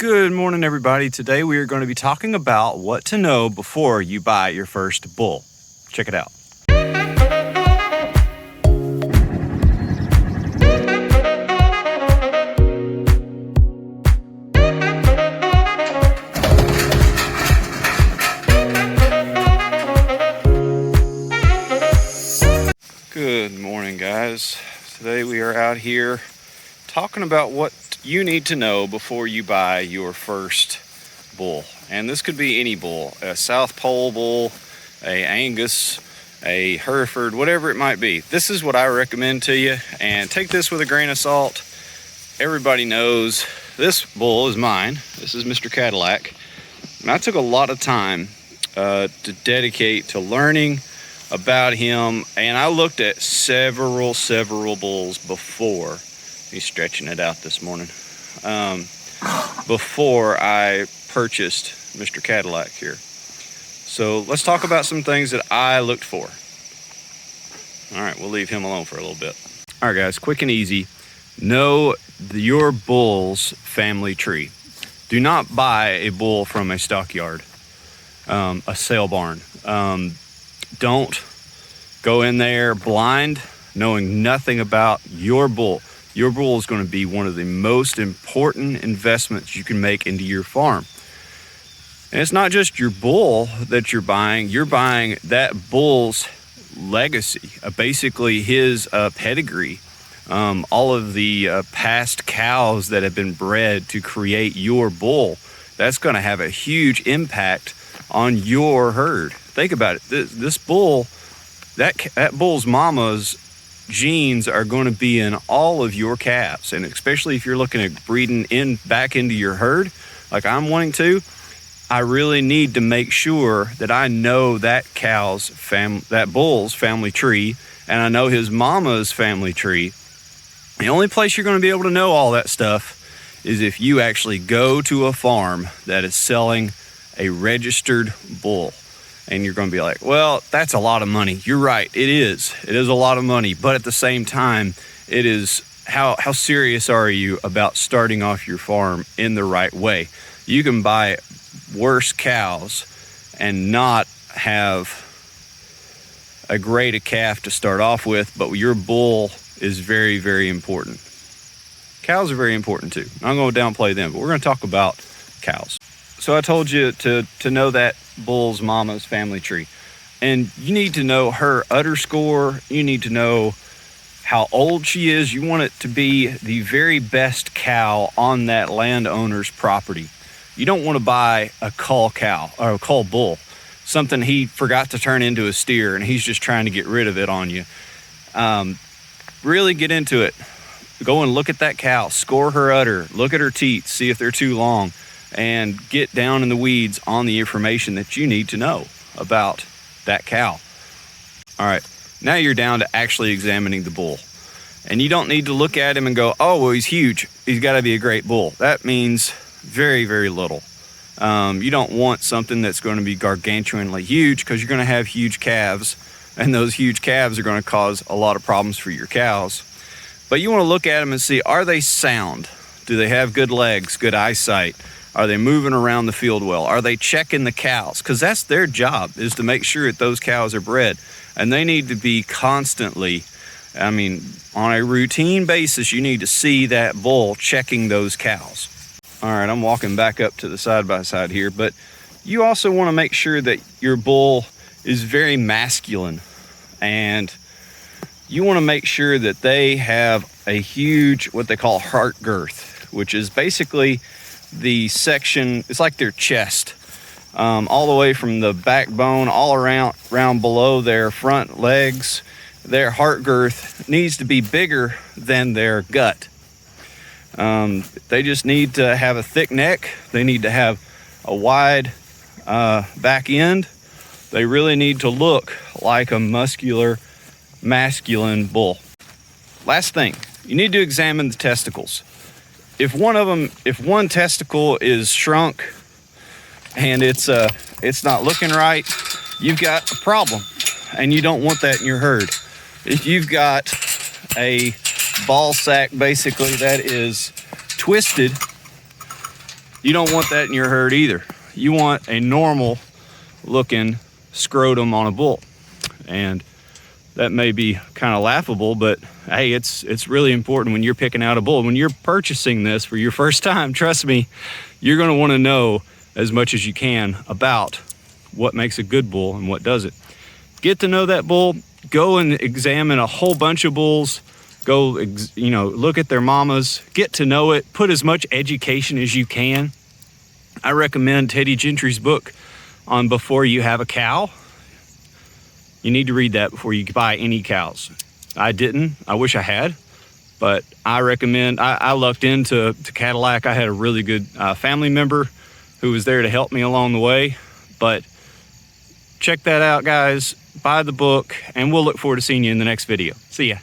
Good morning, everybody. Today we are going to be talking about what to know before you buy your first bull. Check it out. Good morning, guys. Today we are out here talking about what you need to know before you buy your first bull. And this could be any bull, a South Pole bull, a Angus, a Hereford, whatever it might be. This is what I recommend to you, and take this with a grain of salt. Everybody knows this bull is mine. This is Mr. Cadillac. And I took a lot of time to dedicate to learning about him, and I looked at several bulls before. He's stretching it out this morning. Before I purchased Mr. Cadillac here. So let's talk about some things that I looked for. All right, we'll leave him alone for a little bit. All right, guys, quick and easy. Know your bull's family tree. Do not buy a bull from a stockyard, a sale barn. Don't go in there blind, knowing nothing about your bull. Your bull is going to be one of the most important investments you can make into your farm. And it's not just your bull that you're buying that bull's legacy, basically his pedigree, all of the past cows that have been bred to create your bull. That's going to have a huge impact on your herd. Think about it. This bull, that bull's mama's genes are going to be in all of your calves, and especially if you're looking at breeding back into your herd like I'm wanting to, I really need to make sure that I know that bull's family tree, and I know his mama's family tree. The only place you're going to be able to know all that stuff is if you actually go to a farm that is selling a registered bull. And you're going to be like, well, that's a lot of money. You're right. It is a lot of money. But at the same time, it is how serious are you about starting off your farm in the right way? You can buy worse cows and not have a great calf to start off with, but your bull is very, very important. Cows are very important too. I'm going to downplay them, but we're going to talk about cows. So I told you to know that bull's mama's family tree, and you need to know her udder score. You need to know how old she is. You want it to be the very best cow on that landowner's property. You don't want to buy a cull cow or a cull bull, something he forgot to turn into a steer and he's just trying to get rid of it on you. Really get into it. Go and look at that cow, score her udder, look at her teeth, see if they're too long, and get down in the weeds on the information that you need to know about that cow. All right, now you're down to actually examining the bull. And you don't need to look at him and go, oh, well, he's huge. He's got to be a great bull. That means very, very little. You don't want something that's going to be gargantuanly huge, because you're going to have huge calves, and those huge calves are going to cause a lot of problems for your cows. But you want to look at them and see, are they sound? Do they have good legs, good eyesight? Are they moving around the field well? Are they checking the cows? Because that's their job, is to make sure that those cows are bred. And they need to be constantly, on a routine basis, you need to see that bull checking those cows. All right, I'm walking back up to the side-by-side here, but you also want to make sure that your bull is very masculine. And you want to make sure that they have a huge, what they call heart girth, which is basically the section, it's like their chest, all the way from the backbone all around below their front legs. Their heart girth needs to be bigger than their gut. They just need to have a thick neck. They need to have a wide back end. They really need to look like a muscular, masculine bull. Last thing, you need to examine the testicles. If one testicle is shrunk and it's not looking right, you've got a problem, and you don't want that in your herd. If you've got a ball sack basically that is twisted, You don't want that in your herd either. You want a normal looking scrotum on a bull. And that may be kind of laughable, but hey, it's really important when you're picking out a bull. When you're purchasing this for your first time, trust me, you're going to want to know as much as you can about what makes a good bull and what doesn't. Get to know that bull. Go and examine a whole bunch of bulls. Go, look at their mamas. Get to know it. Put as much education as you can. I recommend Teddy Gentry's book on Before You Have a Cow. You need to read that before you buy any cows. I didn't. I wish I had. But I recommend, I lucked into Cadillac. I had a really good family member who was there to help me along the way. But check that out, guys. Buy the book, and we'll look forward to seeing you in the next video. See ya.